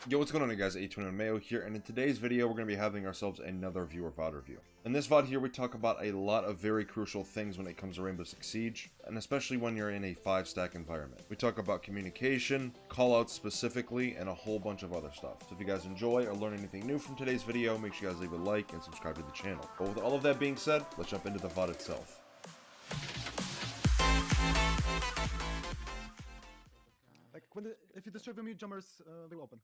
Yo, what's going on, guys? A21 Mayo here, and in today's video, we're going to be having ourselves another viewer VOD review. In this VOD here, we talk about a lot of very crucial things when it comes to Rainbow Six Siege, and especially when you're in a 5-stack environment. We talk about communication, callouts specifically, and a whole bunch of other stuff. So if you guys enjoy or learn anything new from today's video, make sure you guys leave a like and subscribe to the channel. But with all of that being said, let's jump into the VOD itself. If you destroy the mute jumpers, they will open.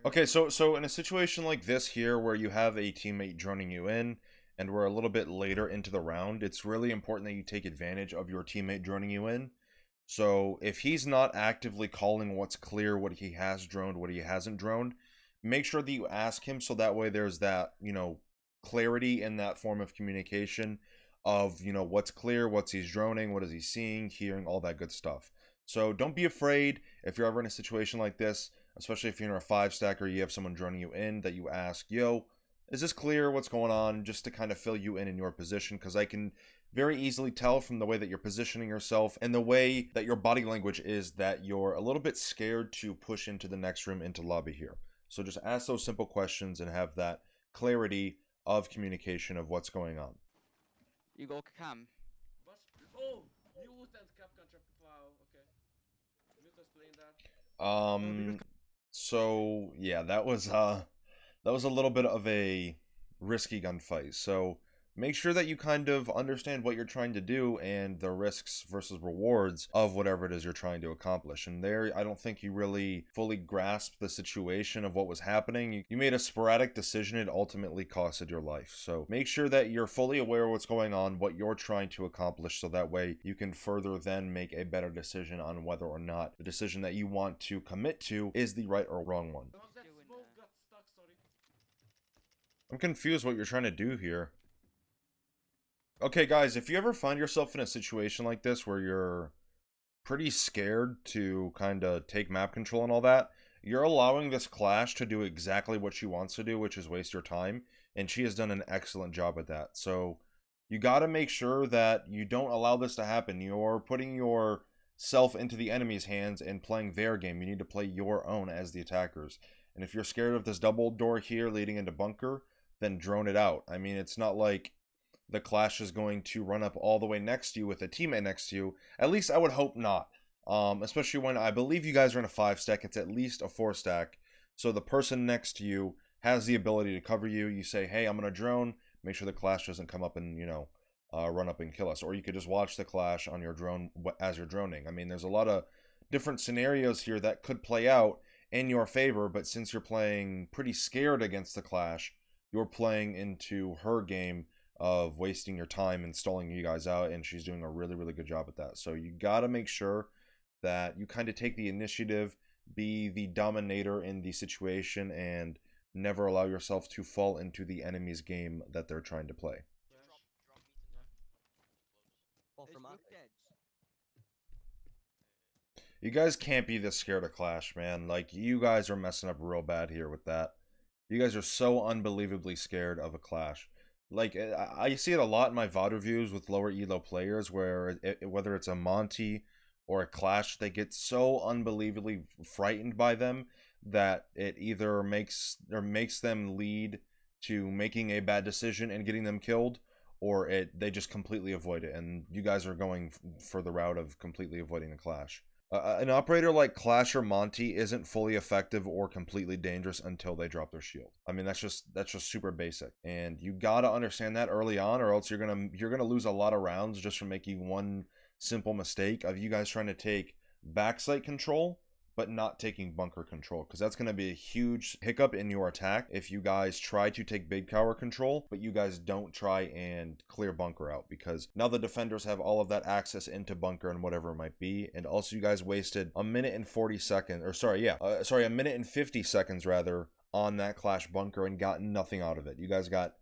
Okay, so in a situation like this here, where you have a teammate droning you in, and we're a little bit later into the round, it's really important that you take advantage of your teammate droning you in. So if he's not actively calling what's clear, what he has droned, what he hasn't droned, make sure that you ask him, so that way there's that, clarity in that form of communication of, what's clear, what's he's droning, what is he seeing, hearing, all that good stuff. So don't be afraid if you're ever in a situation like this, especially if you're in a 5-stack or you have someone droning you in, that you ask, yo, is this clear? What's going on? Just to kind of fill you in your position, because I can very easily tell from the way that you're positioning yourself and the way that your body language is that you're a little bit scared to push into the next room, into lobby here. So just ask those simple questions and have that clarity of communication of what's going on. You go cam. Oh, mute and cap contract. Wow, okay. Mute explain that. So yeah, that was a little bit of a risky gunfight. So make sure that you kind of understand what you're trying to do and the risks versus rewards of whatever it is you're trying to accomplish. And there, I don't think you really fully grasped the situation of what was happening. You made a sporadic decision. It ultimately costed your life. So make sure that you're fully aware of what's going on, what you're trying to accomplish, so that way you can further then make a better decision on whether or not the decision that you want to commit to is the right or wrong one. Was that smoke got stuck, sorry. I'm confused what you're trying to do here. Okay, guys, if you ever find yourself in a situation like this where you're pretty scared to kind of take map control and all that, you're allowing this Clash to do exactly what she wants to do, which is waste your time, and she has done an excellent job at that. So you got to make sure that you don't allow this to happen. You're putting yourself into the enemy's hands and playing their game. You need to play your own as the attackers. And if you're scared of this double door here leading into bunker, then drone it out. I mean, it's not like the Clash is going to run up all the way next to you with a teammate next to you. At least I would hope not. Especially when I believe you guys are in a 5-stack. It's at least a 4-stack. So the person next to you has the ability to cover you. You say, hey, I'm going to drone. Make sure the Clash doesn't come up and, run up and kill us. Or you could just watch the Clash on your drone as you're droning. I mean, there's a lot of different scenarios here that could play out in your favor. But since you're playing pretty scared against the Clash, you're playing into her game of wasting your time and stalling you guys out, and she's doing a really, really good job at that. So you got to make sure that you kind of take the initiative, be the dominator in the situation, and never allow yourself to fall into the enemy's game that they're trying to play. You guys can't be this scared of Clash, man. Like, you guys are messing up real bad here with that. You guys are so unbelievably scared of a Clash. Like, I see it a lot in my VOD reviews with lower elo players, where whether it's a Monty or a Clash, they get so unbelievably frightened by them that it either makes them lead to making a bad decision and getting them killed, or they just completely avoid it. And you guys are going for the route of completely avoiding a Clash. An operator like Clash or Monty isn't fully effective or completely dangerous until they drop their shield. I mean, that's just super basic, and you gotta understand that early on, or else you're gonna lose a lot of rounds just from making one simple mistake of you guys trying to take backside control but not taking bunker control, because that's going to be a huge hiccup in your attack if you guys try to take big tower control, but you guys don't try and clear bunker out, because now the defenders have all of that access into bunker and whatever it might be. And also, you guys wasted a minute and 40 seconds, or a minute and 50 seconds rather, on that Clash bunker and got nothing out of it. You guys got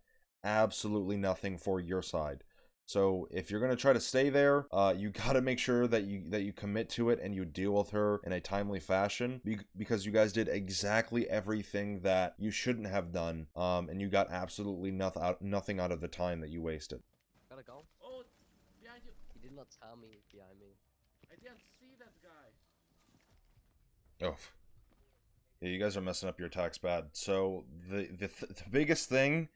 absolutely nothing for your side. So if you're going to try to stay there, you got to make sure that you commit to it and you deal with her in a timely fashion, because you guys did exactly everything that you shouldn't have done, and you got absolutely nothing out of the time that you wasted. Gotta go. Oh, behind you. He did not tell me behind me. I didn't see that guy. Oh. Yeah, you guys are messing up your attacks bad. So the biggest thing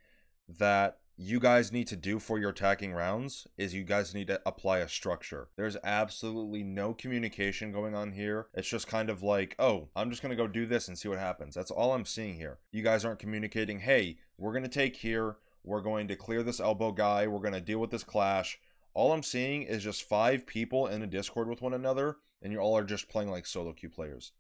that you guys need to do for your attacking rounds is you guys need to apply a structure. There's absolutely no communication going on here. It's just kind of like, oh, I'm just gonna go do this and see what happens. That's all I'm seeing here. You guys aren't communicating, hey, we're gonna take here, we're going to clear this elbow guy, we're gonna deal with this clash. All I'm seeing is just 5 people in a Discord with one another, and you all are just playing like solo queue players.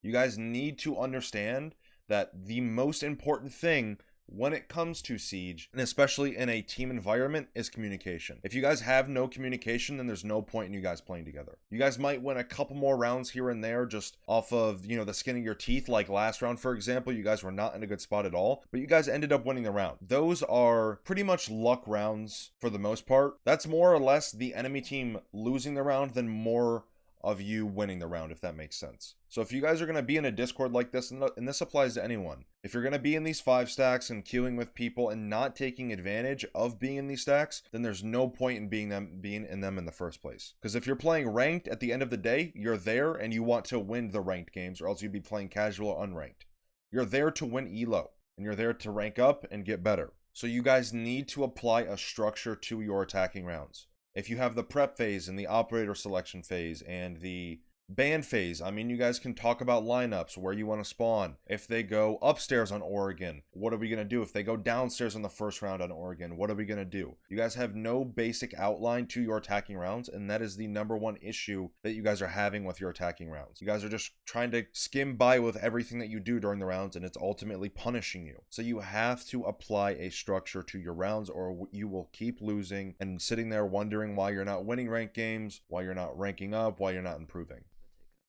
You guys need to understand that the most important thing when it comes to Siege, and especially in a team environment, is communication. If you guys have no communication, then there's no point in you guys playing together. You guys might win a couple more rounds here and there just off of, you know, the skin of your teeth. Like last round, for example, you guys were not in a good spot at all, but you guys ended up winning the round. Those are pretty much luck rounds for the most part. That's more or less the enemy team losing the round than more of you winning the round, if that makes sense. So if you guys are going to be in a Discord like this, and this applies to anyone, if you're going to be in these 5 stacks and queuing with people and not taking advantage of being in these stacks, then there's no point in being in them in the first place. Because if you're playing ranked, at the end of the day, you're there and you want to win the ranked games, or else you'd be playing casual or unranked. You're there to win elo, and you're there to rank up and get better. So you guys need to apply a structure to your attacking rounds. If you have the prep phase and the operator selection phase and the band phase, I mean, you guys can talk about lineups, where you want to spawn. If they go upstairs on Oregon, what are we going to do? If they go downstairs in the first round on Oregon, what are we going to do? You guys have no basic outline to your attacking rounds, and that is the #1 issue that you guys are having with your attacking rounds. You guys are just trying to skim by with everything that you do during the rounds, and it's ultimately punishing you. So you have to apply a structure to your rounds, or you will keep losing and sitting there wondering why you're not winning ranked games, why you're not ranking up, why you're not improving.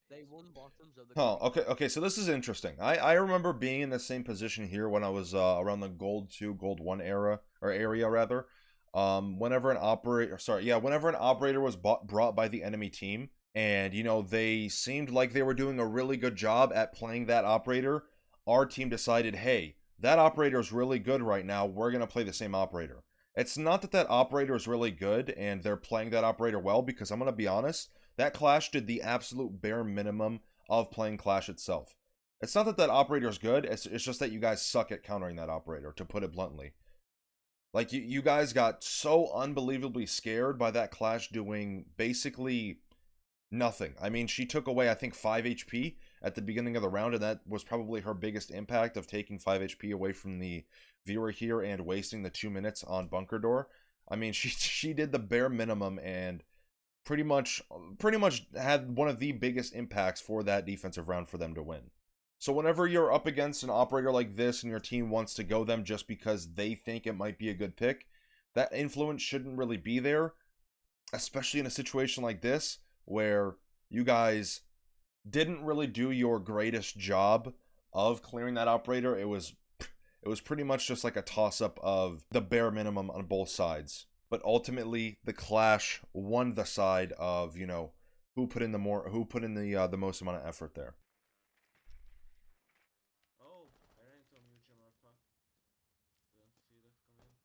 They won bottoms of the Okay, so this is interesting. I remember being in the same position here when I was around the Gold 2, Gold 1 era, or area rather. Whenever an operator was brought by the enemy team, and, you know, they seemed like they were doing a really good job at playing that operator, our team decided, hey, that operator is really good right now, we're going to play the same operator. It's not that that operator is really good and they're playing that operator well, because I'm going to be honest, that Clash did the absolute bare minimum of playing Clash itself. It's not that that operator is good, it's just that you guys suck at countering that operator, to put it bluntly. Like, you guys got so unbelievably scared by that Clash doing basically nothing. I mean, she took away, I think, 5 HP at the beginning of the round, and that was probably her biggest impact, of taking 5 HP away from the viewer here and wasting the 2 minutes on Bunker Door. I mean, she did the bare minimum and pretty much had one of the biggest impacts for that defensive round for them to win. So whenever you're up against an operator like this and your team wants to go them just because they think it might be a good pick, that influence shouldn't really be there, especially in a situation like this where you guys didn't really do your greatest job of clearing that operator. It was pretty much just like a toss-up of the bare minimum on both sides. But ultimately, the Clash won the side of, you know, who put in the most amount of effort there. Oh, I ran into a mutual alpha. Didn't see that coming.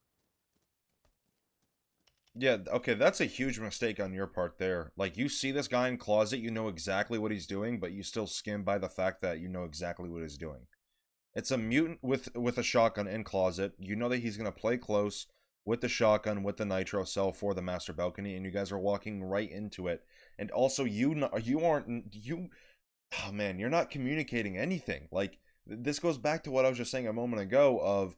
Yeah, okay, that's a huge mistake on your part there. Like, you see this guy in closet, you know exactly what he's doing, but you still skim by the fact that you know exactly what he's doing. It's a mutant with a shotgun in closet. You know that he's going to play close with the shotgun, with the nitro cell for the master balcony, and you guys are walking right into it. And also, you're not communicating anything. Like, this goes back to what I was just saying a moment ago of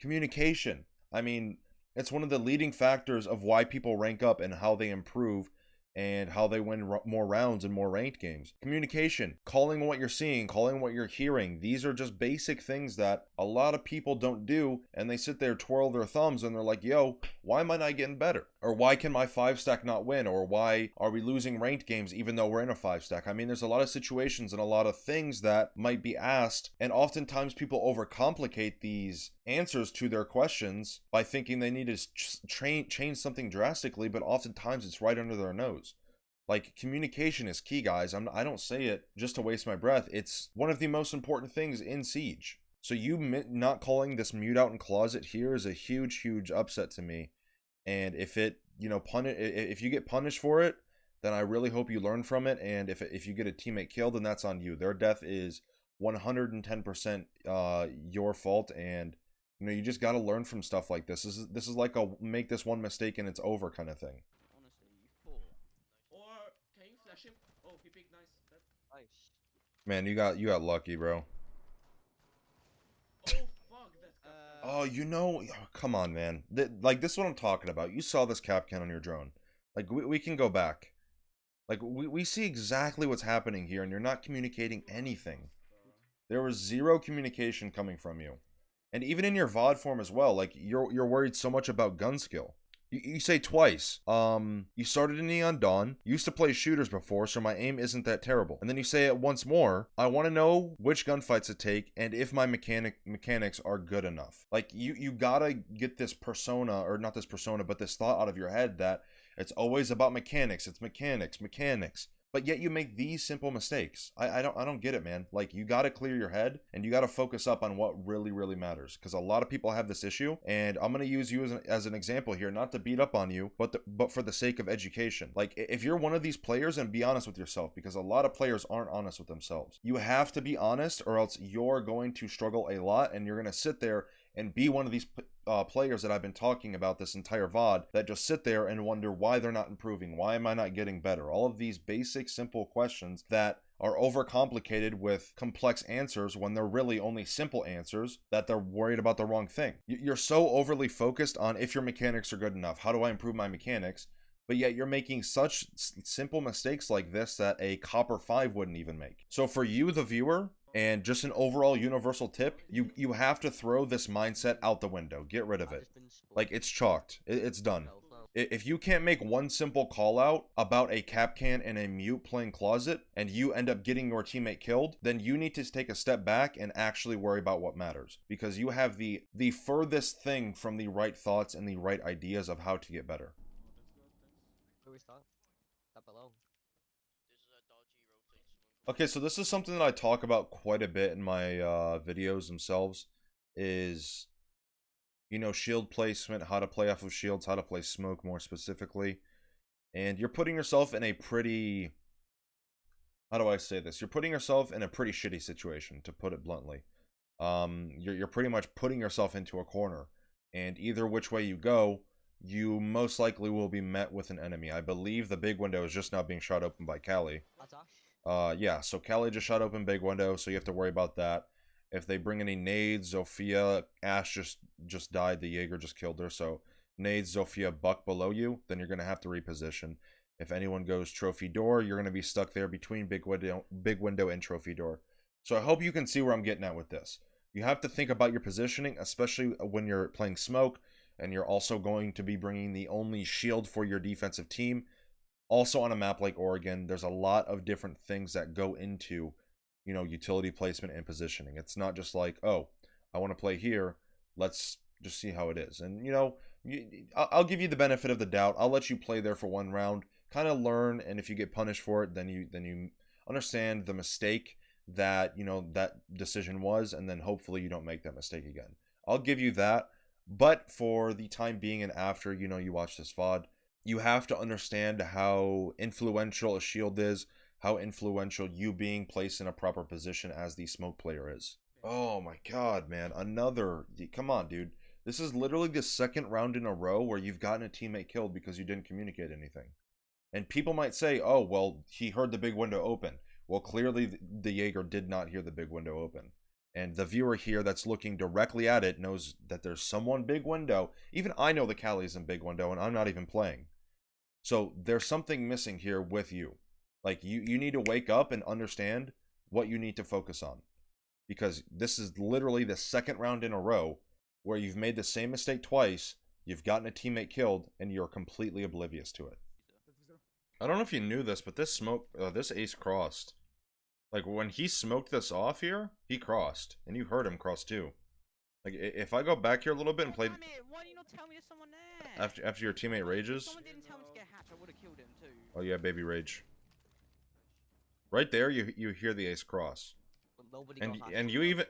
communication. I mean, it's one of the leading factors of why people rank up and how they improve and how they win more rounds and more ranked games. Communication, calling what you're seeing, calling what you're hearing. These are just basic things that a lot of people don't do, and they sit there, twirl their thumbs, and they're like, yo, why am I not getting better? Or why can my 5-stack not win? Or why are we losing ranked games even though we're in a 5-stack? I mean, there's a lot of situations and a lot of things that might be asked, and oftentimes people overcomplicate these answers to their questions by thinking they need to change something drastically, but oftentimes it's right under their nose. Like, communication is key, guys. I don't say it just to waste my breath. It's one of the most important things in Siege. So you not calling this mute out in closet here is a huge upset to me. And if it, you know, if you get punished for it, then I really hope you learn from it. And if you get a teammate killed, then that's on you. Their death is 110% your fault, and you know, you just got to learn from stuff like this. This is like a make this one mistake and it's over kind of thing. Honestly, you fool. Or can you flash him? Oh, he picked nice. Nice. Man, you got lucky, bro. Oh fuck that cap. Oh, you know, oh, come on, man. Like, this is what I'm talking about. You saw this capcan on your drone. Like, we can go back. Like, we see exactly what's happening here, and you're not communicating anything. There was zero communication coming from you. And even in your VOD form as well, like, you're worried so much about gun skill. You say twice, you started in Neon Dawn, used to play shooters before, so my aim isn't that terrible. And then you say it once more, I want to know which gunfights to take and if my mechanics are good enough. Like, you gotta get this persona, or not this persona, but this thought out of your head that it's always about mechanics, it's mechanics. But yet you make these simple mistakes. I don't get it, man. Like, you gotta clear your head and you gotta focus up on what really matters. Because a lot of people have this issue, and I'm gonna use you as an example here, not to beat up on you, but for the sake of education. Like, if you're one of these players, and be honest with yourself, because a lot of players aren't honest with themselves. You have to be honest, or else you're going to struggle a lot, and you're gonna sit there and be one of these players that I've been talking about this entire VOD that just sit there and wonder why they're not improving, why am I not getting better? All of these basic, simple questions that are overcomplicated with complex answers when they're really only simple answers that they're worried about the wrong thing. You're so overly focused on if your mechanics are good enough, how do I improve my mechanics? But yet you're making such simple mistakes like this that a Copper 5 wouldn't even make. So for you, the viewer, and just an overall universal tip, you have to throw this mindset out the window. Get rid of it. Like, it's chalked. It's done. If you can't make one simple call out about a capcan and a mute playing closet, and you end up getting your teammate killed, then you need to take a step back and actually worry about what matters. Because you have the furthest thing from the right thoughts and the right ideas of how to get better. Where we start? That below. Okay, so this is something that I talk about quite a bit in my videos themselves, is, you know, shield placement, how to play off of shields, how to play smoke more specifically. And you're putting yourself in a pretty, how do I say this? You're putting yourself in a pretty shitty situation, to put it bluntly. You're pretty much putting yourself into a corner, and either which way you go, you most likely will be met with an enemy. I believe the big window is just now being shot open by Callie. Yeah, so Callie just shot open big window, so you have to worry about that. If they bring any nades, Zofia, Ash just died, the Jaeger just killed her, so nades, Zofia, Buck below you, then you're going to have to reposition. If anyone goes trophy door, you're going to be stuck there between big window and trophy door. So I hope you can see where I'm getting at with this. You have to think about your positioning, especially when you're playing smoke, and you're also going to be bringing the only shield for your defensive team. Also on a map like Oregon, there's a lot of different things that go into, you know, utility placement and positioning. It's not just like, oh, I want to play here, let's just see how it is. And, you know, I'll give you the benefit of the doubt. I'll let you play there for one round, kind of learn, and if you get punished for it, then you understand the mistake that, you know, that decision was, and then hopefully you don't make that mistake again. I'll give you that, but for the time being and after, you know, you watch this VOD, you have to understand how influential a shield is, how influential you being placed in a proper position as the smoke player is. Oh my god, man. Come on, dude. This is literally the second round in a row where you've gotten a teammate killed because you didn't communicate anything. And people might say, oh, well, he heard the big window open. Well, clearly the Jaeger did not hear the big window open. And the viewer here that's looking directly at it knows that there's someone big window. Even I know the Callie's in big window, and I'm not even playing. So there's something missing here with you. Like, you need to wake up and understand what you need to focus on. Because this is literally the second round in a row where you've made the same mistake twice, you've gotten a teammate killed, and you're completely oblivious to it. I don't know if you knew this, but this ace crossed. Like, when he smoked this off here, he crossed. And you heard him cross too. Like, if I go back here a little bit and play... Damn it, why do you not tell me there's someone there? After your teammate rages... Someone didn't tell me to get hatch, I would have killed him too. Oh yeah, baby rage. Right there, you hear the ace cross. And you even...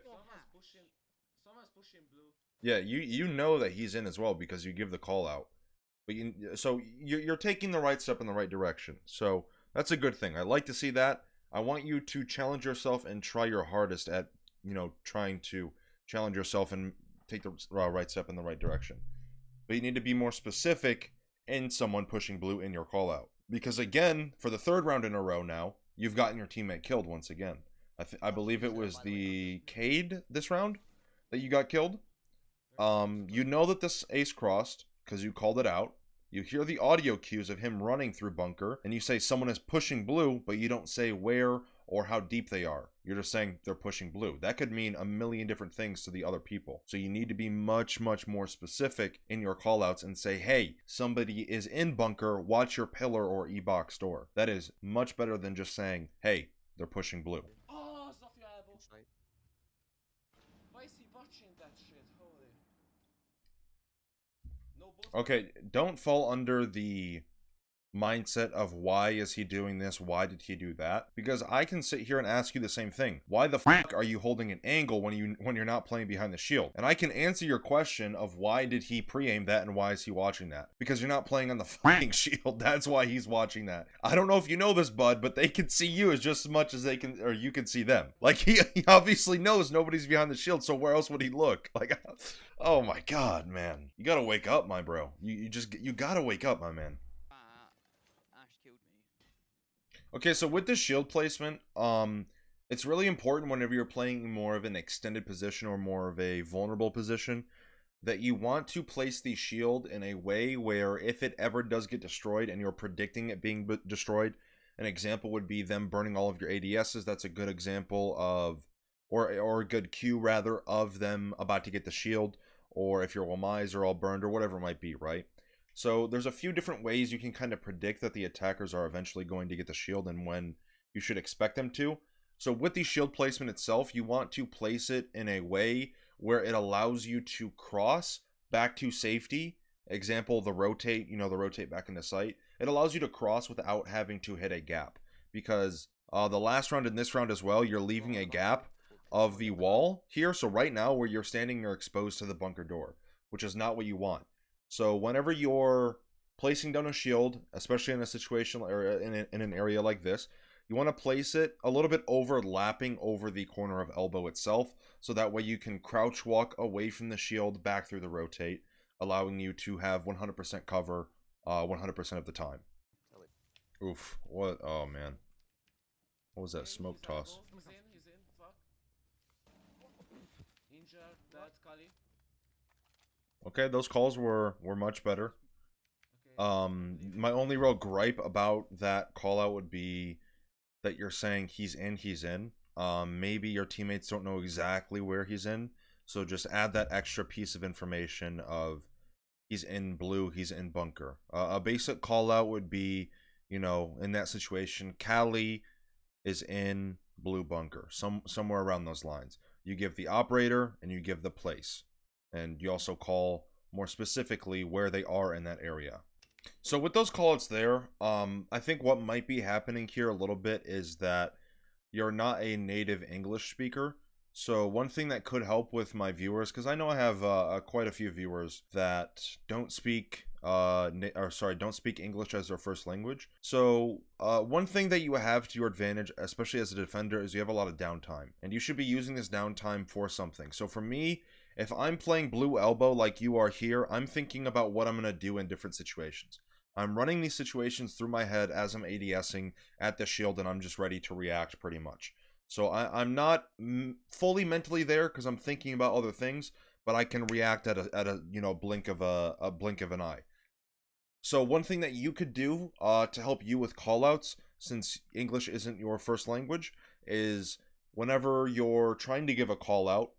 Someone's pushing blue. Yeah, you know that he's in as well because you give the call out. But you're taking the right step in the right direction. So that's a good thing. I like to see that. I want you to challenge yourself and try your hardest at, you know, trying to challenge yourself and take the right step in the right direction. But you need to be more specific in someone pushing blue in your call out. Because again, for the third round in a row now, you've gotten your teammate killed once again. I believe it was the Cade this round that you got killed. You know that this ace crossed because you called it out. You hear the audio cues of him running through bunker, and you say someone is pushing blue, but you don't say where or how deep they are. You're just saying they're pushing blue. That could mean a million different things to the other people. So you need to be much, much more specific in your callouts and say, hey, somebody is in bunker, watch your pillar or e-box door. That is much better than just saying, hey, they're pushing blue. Oh, Sofia elbow. Inside. Why is he watching that shit? Holy. No both. Okay, don't fall under the mindset of why is he doing this, why did he do that, because I can sit here and ask you the same thing. Why the fuck are you holding an angle when you're not playing behind the shield? And I can answer your question of why did he pre-aim that and why is he watching that, because you're not playing on the fucking shield. That's why he's watching that. I don't know if you know this, bud, but they can see you as just as much as they can, or you can see them. Like he obviously knows nobody's behind the shield, so where else would he look? Like, oh my god, man, you gotta wake up, my bro. You gotta wake up, my man. Ash killed me. Okay, so with this shield placement, it's really important whenever you're playing more of an extended position or more of a vulnerable position that you want to place the shield in a way where if it ever does get destroyed and you're predicting it being destroyed, an example would be them burning all of your ADSs. That's a good example of, or a good cue rather, of them about to get the shield, or if your Wamais are all burned or whatever it might be, right? So there's a few different ways you can kind of predict that the attackers are eventually going to get the shield and when you should expect them to. So with the shield placement itself, you want to place it in a way where it allows you to cross back to safety. Example, the rotate, you know, the rotate back into sight. It allows you to cross without having to hit a gap. Because the last round and this round as well, you're leaving a gap of the wall here. So right now where you're standing, you're exposed to the bunker door, which is not what you want. So whenever you're placing down a shield, especially in a situation or in an area like this, you want to place it a little bit overlapping over the corner of elbow itself, so that way you can crouch walk away from the shield back through the rotate, allowing you to have 100% cover 100% of the time. Oof, what, oh man. What was that, smoke toss? He's in, fuck. Injured, dead, Kali. Okay, those calls were much better. My only real gripe about that call out would be that you're saying he's in. Maybe your teammates don't know exactly where he's in, so just add that extra piece of information of he's in blue, he's in bunker. A basic call out would be, you know, in that situation, Cali is in blue bunker, somewhere around those lines. You give the operator and you give the place. And you also call more specifically where they are in that area. So with those callouts there, I think what might be happening here a little bit is that you're not a native English speaker. So one thing that could help with my viewers, because I know I have quite a few viewers that don't speak don't speak English as their first language. So one thing that you have to your advantage, especially as a defender, is you have a lot of downtime, and you should be using this downtime for something. So for me, if I'm playing blue elbow like you are here, I'm thinking about what I'm going to do in different situations. I'm running these situations through my head as I'm ADSing at the shield, and I'm just ready to react pretty much. So I'm not fully mentally there because I'm thinking about other things, but I can react at a you know, blink of an eye. So one thing that you could do to help you with callouts, since English isn't your first language, is whenever you're trying to give a call out,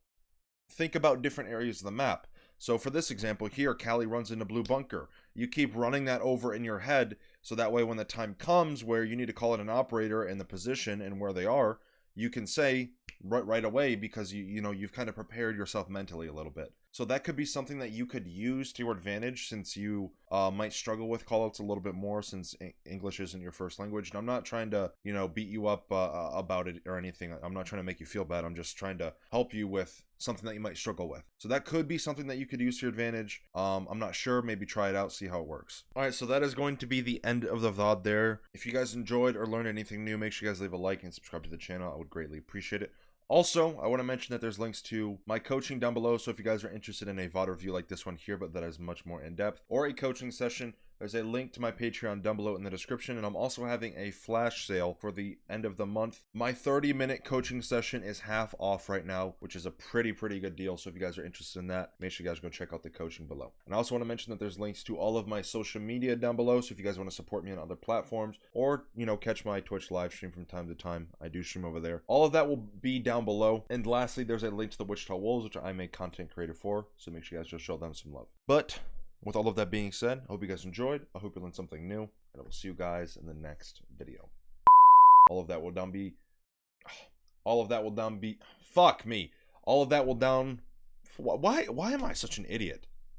think about different areas of the map. So for this example here, Cali runs into blue bunker. You keep running that over in your head, so that way when the time comes where you need to call in an operator and the position and where they are, you can say right away because you know you've kind of prepared yourself mentally a little bit. So that could be something that you could use to your advantage, since you might struggle with callouts a little bit more, since English isn't your first language. And I'm not trying to, you know, beat you up about it or anything. I'm not trying to make you feel bad. I'm just trying to help you with something that you might struggle with. So that could be something that you could use to your advantage. I'm not sure. Maybe try it out, see how it works. All right, so that is going to be the end of the VOD there. If you guys enjoyed or learned anything new, make sure you guys leave a like and subscribe to the channel. I would greatly appreciate it. Also, I want to mention that there's links to my coaching down below, so if you guys are interested in a VOD review like this one here, but that is much more in-depth, or a coaching session, there's a link to my Patreon down below in the description, and I'm also having a flash sale for the end of the month. My 30-minute coaching session is half off right now, which is a pretty good deal, so if you guys are interested in that, make sure you guys go check out the coaching below. And I also want to mention that there's links to all of my social media down below, so if you guys want to support me on other platforms, or, you know, catch my Twitch live stream from time to time, I do stream over there. All of that will be down below. And lastly, there's a link to the Wichita Wolves, which I make content creator for, so make sure you guys just show them some love. But with all of that being said, I hope you guys enjoyed. I hope you learned something new, and I will see you guys in the next video. All of that will down be... Fuck me. All of that will down... Why am I such an idiot?